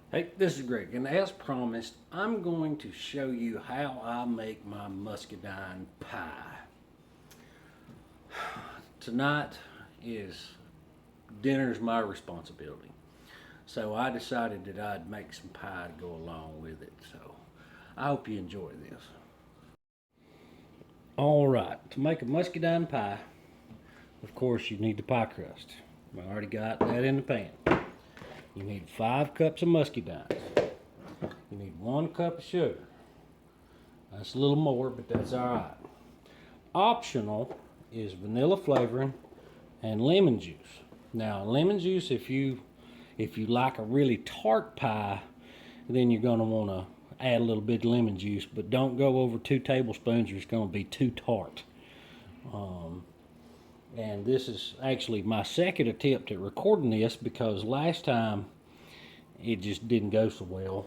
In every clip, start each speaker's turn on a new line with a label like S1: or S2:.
S1: Hey, this is Greg, and as promised, I'm going to show you how I make my muscadine pie. Tonight is dinner's my responsibility, so I decided that I'd make some pie to go along with it. So I hope you enjoy this. All right, to make a muscadine pie, of course you need the pie crust. I already got that in the pan. You need 5 cups of muscadines. You need 1 cup of sugar. That's a little more, but that's all right. Optional is vanilla flavoring and lemon juice. Now, lemon juice, if you like a really tart pie, then you're going to want to add a little bit of lemon juice, but don't go over 2 tablespoons or it's going to be too tart. And this is actually my second attempt at recording this because last time it just didn't go so well.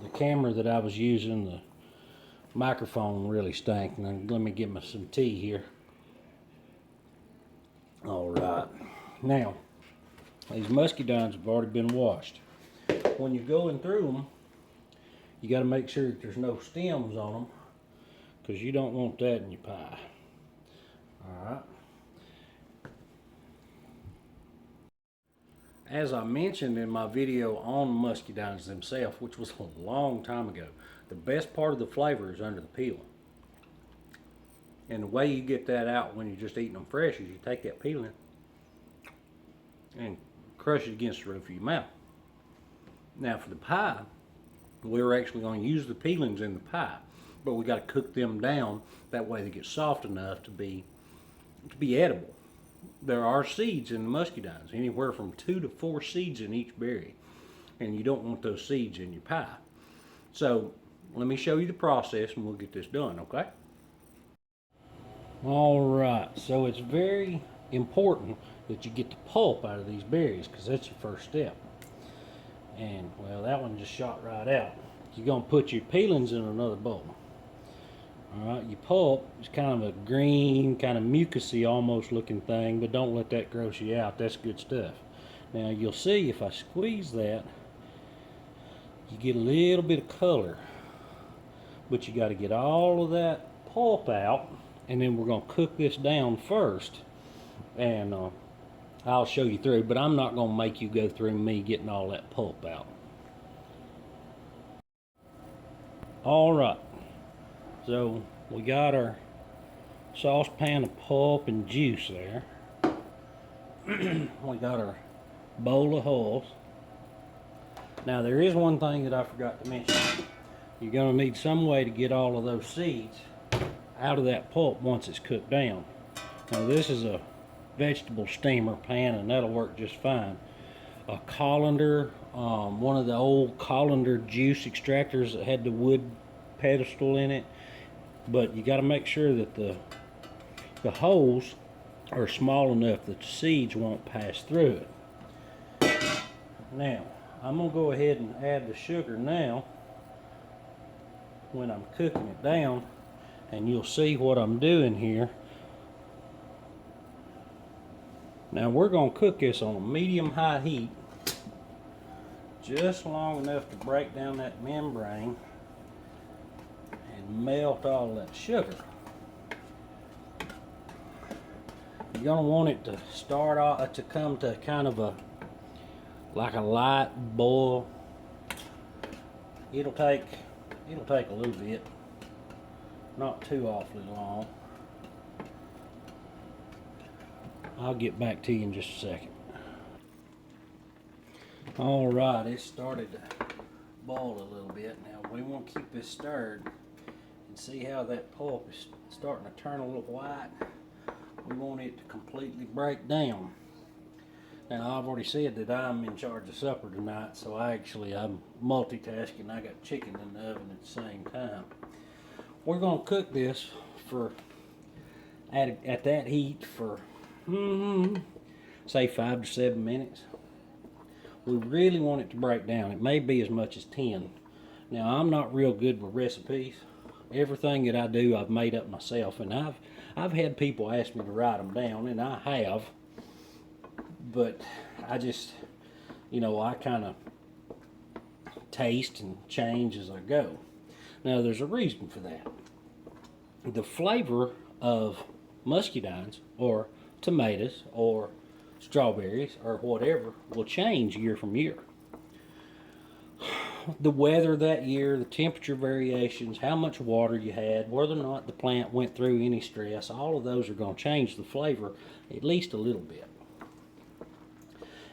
S1: The camera that I was using, the microphone really stank. Now, let me get me some tea here. All right. Now, these muscadines have already been washed. When you're going through them, you got to make sure that there's no stems on them because you don't want that in your pie. All right. As I mentioned in my video on muscadines themselves, which was a long time ago, the best part of the flavor is under the peel. And the way you get that out when you're just eating them fresh is you take that peeling and crush it against the roof of your mouth. Now for the pie, we're actually going to use the peelings in the pie, but we got to cook them down that way they get soft enough to be edible. There are seeds in the muscadines, anywhere from 2 to 4 seeds in each berry, and you don't want those seeds in your pie. So let me show you the process and we'll get this done, okay? All right, so it's very important that you get the pulp out of these berries because that's your first step. And well, that one just shot right out. You're gonna put your peelings in another bowl. All right, your pulp is kind of a green, kind of mucusy almost looking thing, but don't let that gross you out. That's good stuff. Now you'll see if I squeeze that, you get a little bit of color, but you got to get all of that pulp out, and then we're going to cook this down first, and I'll show you through, but I'm not going to make you go through me getting all that pulp out. All right. So we got our saucepan of pulp and juice there. We got our bowl of hulls. Now there is one thing that I forgot to mention. You're going to need some way to get all of those seeds out of that pulp once it's cooked down. Now this is a vegetable steamer pan and that'll work just fine. A colander, one of the old colander juice extractors that had the wood pedestal in it. But you got to make sure that the holes are small enough that the seeds won't pass through it. Now, I'm going to go ahead and add the sugar now when I'm cooking it down, and you'll see what I'm doing here. Now we're going to cook this on a medium-high heat just long enough to break down that membrane melt all that sugar. You're going to want it to start off to come to kind of like a light boil. It'll take a little bit, not too awfully long. I'll get back to you in just a second. All right, it started to boil a little bit. Now we want to keep this stirred. See how that pulp is starting to turn a little white. We want it to completely break down. Now I've already said that I'm in charge of supper tonight, so I'm multitasking. I got chicken in the oven at the same time. We're going to cook this for at that heat for say 5 to 7 minutes. We really want it to break down. It may be as much as 10. Now I'm not real good with recipes. Everything that I do, I've made up myself, and I've had people ask me to write them down, and I have. But I just, I kind of taste and change as I go. Now there's a reason for that. The flavor of muscadines or tomatoes or strawberries or whatever will change year from year. The weather that year, the temperature variations, how much water you had, whether or not the plant went through any stress, all of those are going to change the flavor at least a little bit.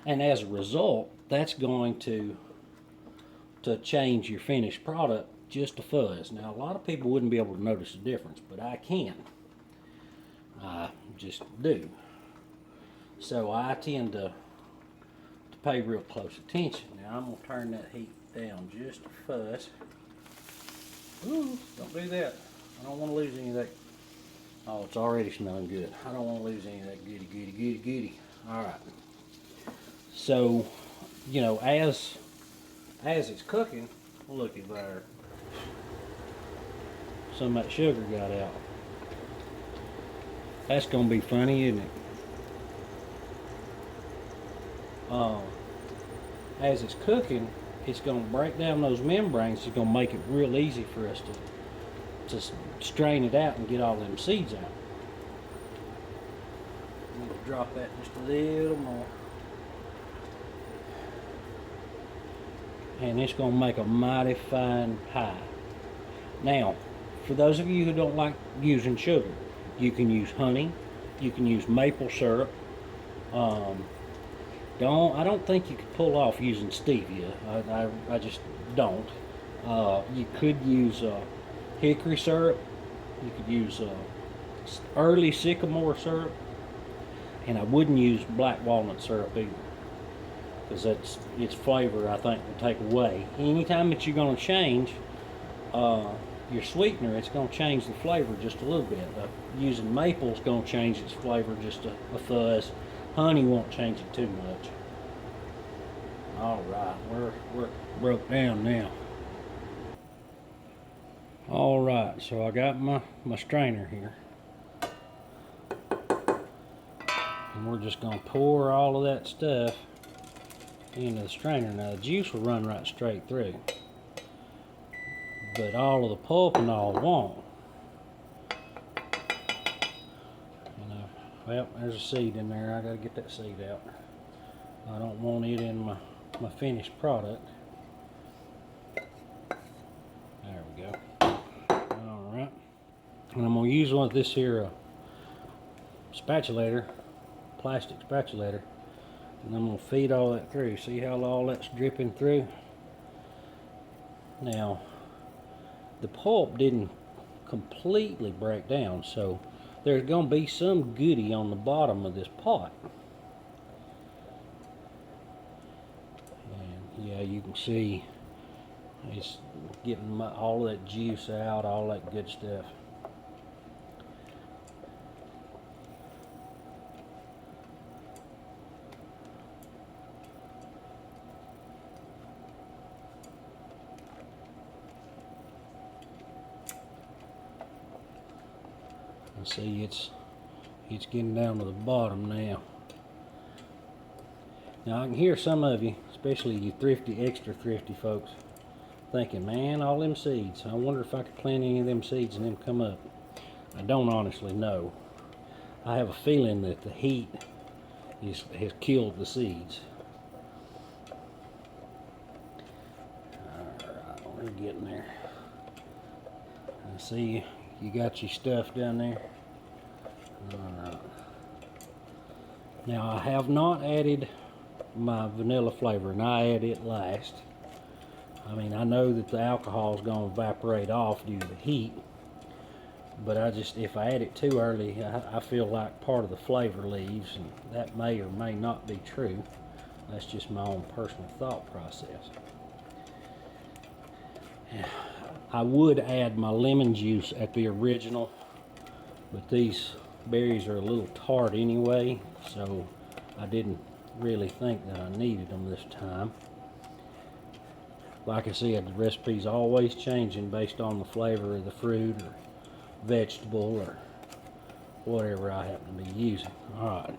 S1: And as a result, that's going to change your finished product just a fuzz. Now, a lot of people wouldn't be able to notice the difference, but I can. I just do. So I tend to pay real close attention. Now I'm going to turn that heat down just a fuzz. Ooh, don't do that. I don't want to lose any of that. Oh, it's already smelling good. I don't want to lose any of that goody. All right. So, you know, as it's cooking, look at there. Some of that sugar got out. That's going to be funny, isn't it? As it's cooking, it's going to break down those membranes. It's going to make it real easy for us to strain it out and get all them seeds out. I'm going to drop that just a little more. And it's going to make a mighty fine pie. Now, for those of you who don't like using sugar, you can use honey, you can use maple syrup. I don't think you could pull off using stevia. I just don't. You could use hickory syrup. You could use early sycamore syrup, and I wouldn't use black walnut syrup either, because its flavor, I think, will take away. Anytime that you're going to change your sweetener, it's going to change the flavor just a little bit. Using maple is going to change its flavor just a fuzz. Honey won't change it too much. All right, we're broke down now. All right, so I got my strainer here, and we're just going to pour all of that stuff into the strainer. Now the juice will run right straight through, but all of the pulp and all won't. Well, there's a seed in there. I gotta get that seed out. I don't want it in my finished product. There we go. Alright. And I'm gonna use one of this here spatulator, plastic spatulator, and I'm gonna feed all that through. See how all that's dripping through? Now, the pulp didn't completely break down, so there's going to be some goody on the bottom of this pot. And yeah, you can see it's getting all that juice out, all that good stuff. See, it's getting down to the bottom now. Now I can hear some of you, especially you thrifty, extra thrifty folks, thinking, man, all them seeds. I wonder if I could plant any of them seeds and them come up. I don't honestly know. I have a feeling that the heat has killed the seeds. Alright, we're getting there. I see you got your stuff down there. Alright. Now I have not added my vanilla flavor, and I add it last. I mean, I know that the alcohol is going to evaporate off due to the heat, but if I add it too early, I feel like part of the flavor leaves, and that may or may not be true. That's just my own personal thought process. I would add my lemon juice at the original, but these berries are a little tart anyway, so I didn't really think that I needed them this time. Like I said, the recipe's always changing based on the flavor of the fruit or vegetable or whatever I happen to be using. Alright,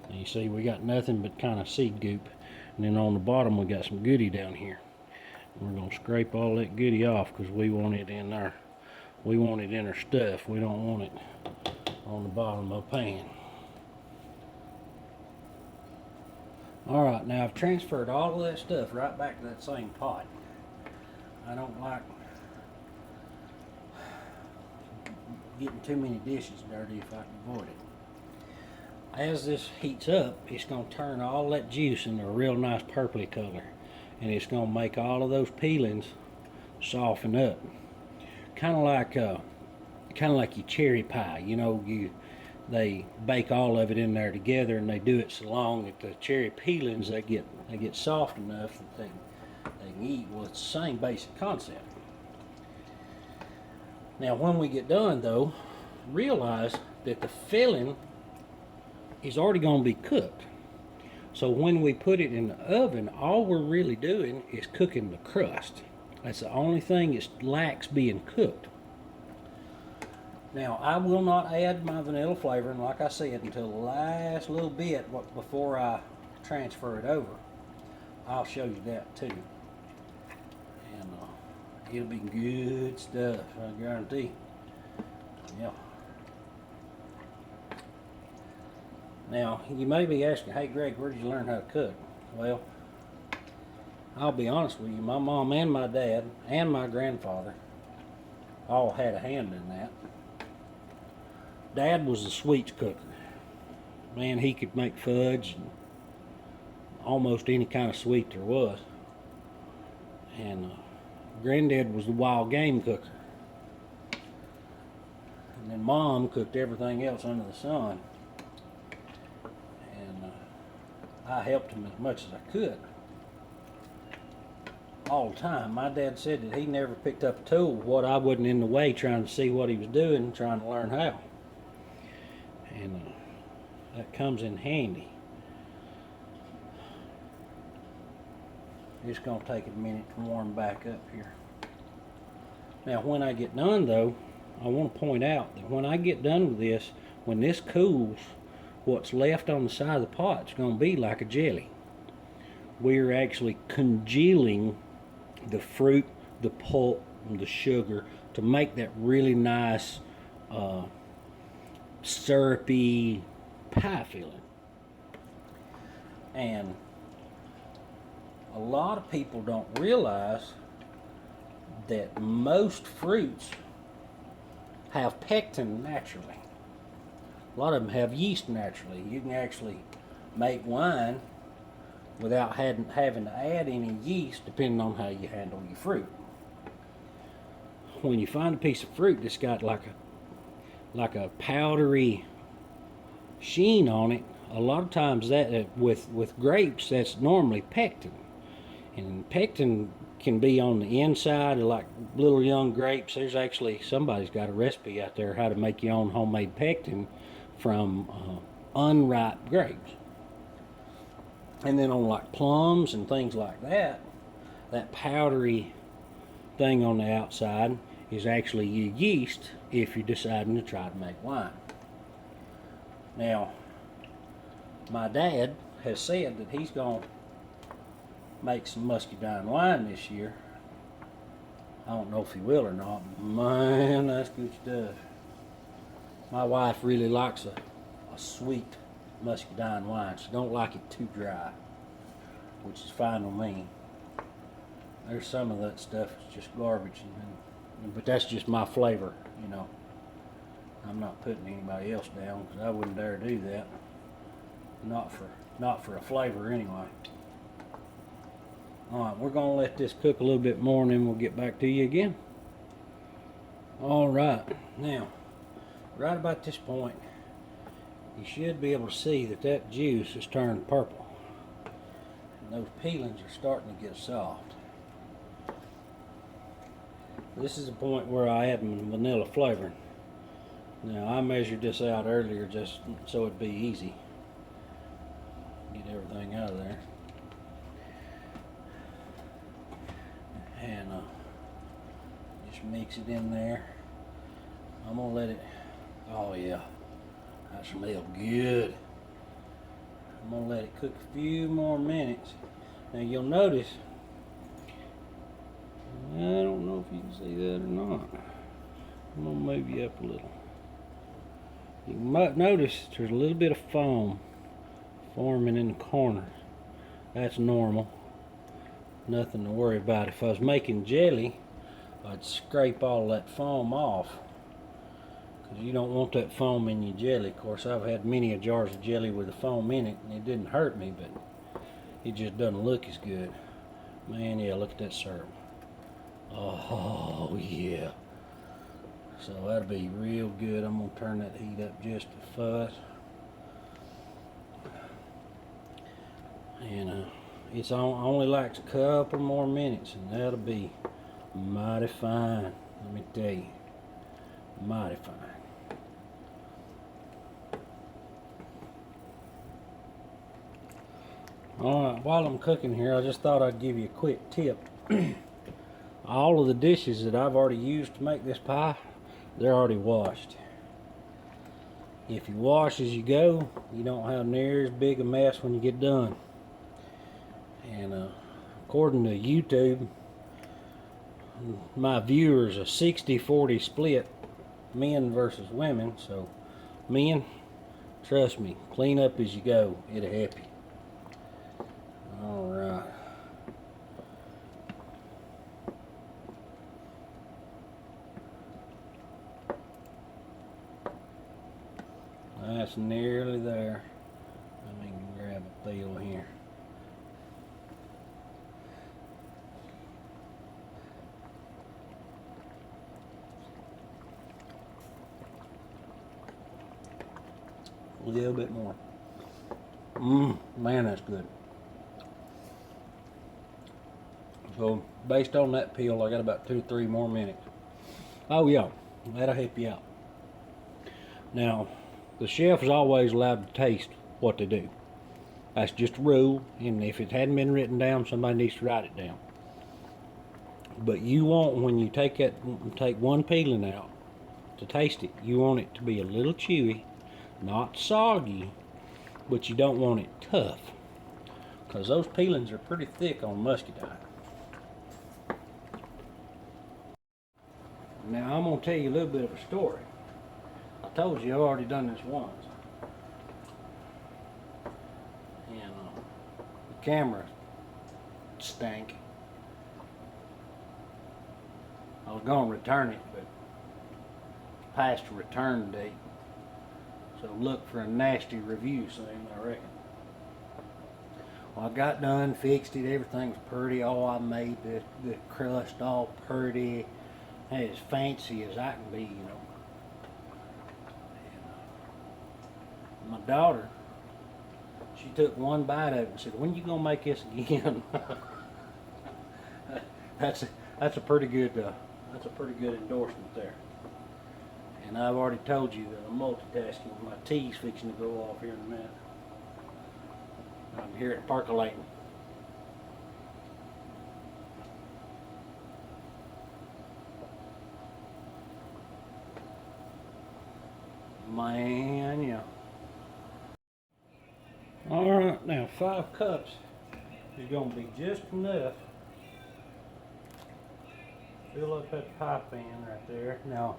S1: you see we got nothing but kind of seed goop, and then on the bottom we got some goody down here. We're gonna scrape all that goody off because we want it in there. We want it in our stuff. We don't want it on the bottom of the pan. Alright, now I've transferred all of that stuff right back to that same pot. I don't like getting too many dishes dirty if I can avoid it. As this heats up, it's going to turn all that juice into a real nice purpley color, and it's going to make all of those peelings soften up. Kind of like your cherry pie. You know, they bake all of it in there together, and they do it so long that the cherry peelings they get soft enough that they can eat. Well, it's the same basic concept. Now, when we get done, though, realize that the filling is already going to be cooked. So when we put it in the oven, all we're really doing is cooking the crust. That's the only thing that lacks being cooked. Now, I will not add my vanilla flavoring, like I said, until the last little bit before I transfer it over. I'll show you that too. And it'll be good stuff, I guarantee. Yeah. Now, you may be asking, hey Greg, where did you learn how to cook? Well, I'll be honest with you, my mom and my dad and my grandfather all had a hand in that. Dad was a sweets cooker. Man, he could make fudge and almost any kind of sweet there was. And Granddad was the wild game cooker. And then Mom cooked everything else under the sun. And I helped him as much as I could. All the time. My dad said that he never picked up a tool what I wasn't in the way trying to see what he was doing, trying to learn how. And that comes in handy. It's going to take a minute to warm back up here. Now when I get done though, I want to point out that when I get done with this, when this cools, what's left on the side of the pot is going to be like a jelly. We're actually congealing the fruit, the pulp, and the sugar to make that really nice syrupy pie filling. And a lot of people don't realize that most fruits have pectin naturally. A lot of them have yeast naturally. You can actually make wine without having to add any yeast, depending on how you handle your fruit. When you find a piece of fruit that's got like a powdery sheen on it, a lot of times that with grapes, that's normally pectin. And pectin can be on the inside of like little young grapes. There's actually, somebody's got a recipe out there how to make your own homemade pectin from unripe grapes. And then on like plums and things like that, that powdery thing on the outside is actually your yeast if you're deciding to try to make wine. Now, my dad has said that he's going to make some Muscadine wine this year. I don't know if he will or not. Man, that's good stuff. My wife really likes a sweet Muscadine wine. She don't like it too dry, which is fine with me. There's some of that stuff that's just garbage, but that's just my flavor, you know. I'm not putting anybody else down because I wouldn't dare do that. Not for a flavor anyway. Alright, we're going to let this cook a little bit more and then we'll get back to you again. Alright, now, right about this point, you should be able to see that that juice has turned purple. And those peelings are starting to get soft. This is the point where I add my vanilla flavoring. Now, I measured this out earlier just so it'd be easy. Get everything out of there. And just mix it in there. I'm gonna let it, oh yeah, that smells good. I'm gonna let it cook a few more minutes. Now you'll notice I don't know if you can see that or not. I'm gonna move you up a little. You might notice there's a little bit of foam forming in the corner. That's normal. Nothing to worry about. If I was making jelly, I'd scrape all that foam off, because you don't want that foam in your jelly. Of course, I've had many jars of jelly with the foam in it, and it didn't hurt me, but it just doesn't look as good. Man, yeah, look at that syrup. Oh, yeah. So that'll be real good. I'm going to turn that heat up just a fuss. And it's only likes a couple more minutes, and that'll be mighty fine. Let me tell you, mighty fine. Alright, while I'm cooking here, I just thought I'd give you a quick tip. All of the dishes that I've already used to make this pie, they're already washed. If you wash as you go, you don't have near as big a mess when you get done. And according to YouTube, my viewers are 60-40 split, men versus women. So men, trust me, clean up as you go. It'll help you. Alright. That's nearly there. Let me grab a feel here. A little bit more. Man, that's good. So, based on that peel, I got about 2-3 more minutes. Oh yeah, that'll help you out. Now, the chef is always allowed to taste what they do. That's just a rule, and if it hadn't been written down, somebody needs to write it down. But you want, when you take one peeling out to taste it, you want it to be a little chewy, not soggy, but you don't want it tough, because those peelings are pretty thick on muscadine. Now I'm going to tell you a little bit of a story. I told you I've already done this once. And the camera stank. I was going to return it, but it's past the return date. So look for a nasty review soon, I reckon. Well, I got done, fixed it, everything was pretty. Oh, I made the crust all pretty. As fancy as I can be, you know. And, my daughter, she took one bite of it and said, "When you gonna make this again?" that's a pretty good endorsement there. And I've already told you that I'm multitasking. My tea's fixing to go off here in a minute. I'm here at percolating. Man, yeah. Alright, now 5 cups is going to be just enough. Fill up that pie pan right there. Now,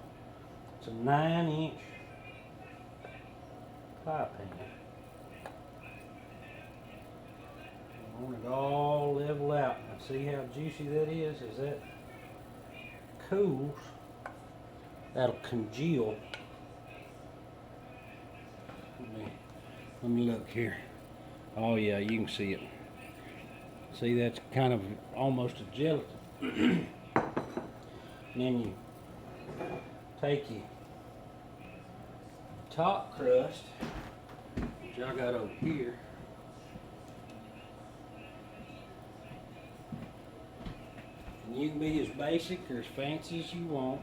S1: it's a 9-inch pie pan. I want it all level out. Now see how juicy that is? As that cools, that'll congeal. Let me look here. Oh yeah, you can see it. See, that's kind of almost a gelatin. And then you take your top crust, which I got over here. And you can be as basic or as fancy as you want.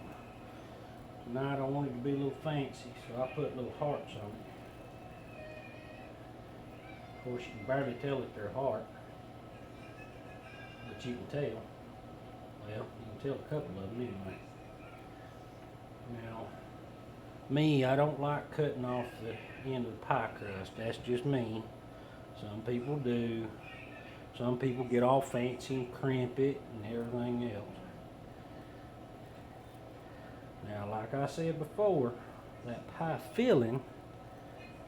S1: Tonight I want it to be a little fancy, so I put little hearts on it. Of course, you can barely tell that they're heart, but you can tell. Well, you can tell a couple of them anyway. Now, me, I don't like cutting off the end of the pie crust. That's just me. Some people do. Some people get all fancy and crimp it and everything else. Now, like I said before, that pie filling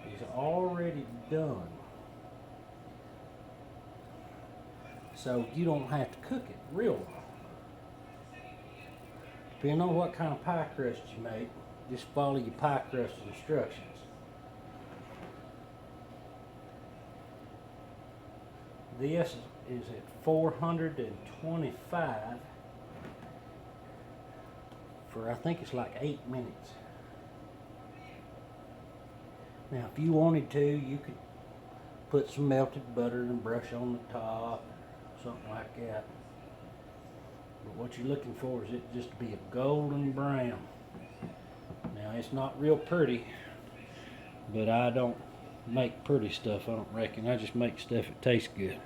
S1: is already done. So you don't have to cook it real long. Depending on what kind of pie crust you make, just follow your pie crust instructions. This is at 425 for, I think it's like 8 minutes. Now if you wanted to, you could put some melted butter and brush on the top, something like that. But what you're looking for is it just to be a golden brown. Now it's not real pretty, but I don't make pretty stuff, I don't reckon. I just make stuff that tastes good.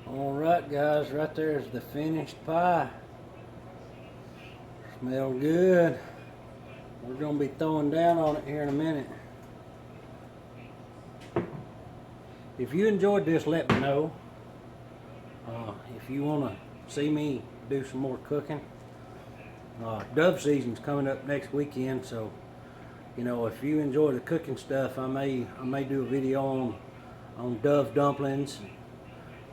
S1: Alright guys, right there is the finished pie. Smell good. We're going to be throwing down on it here in a minute. If you enjoyed this, let me know. If you want to see me do some more cooking, dove season's coming up next weekend, so you know, if you enjoy the cooking stuff, I may do a video on dove dumplings.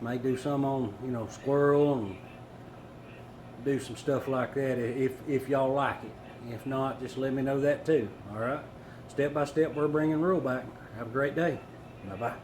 S1: May do some on, you know, squirrel, and do some stuff like that if y'all like it. If not, just let me know that too. All right. Step by step, we're bringing rule back. Have a great day. Bye bye.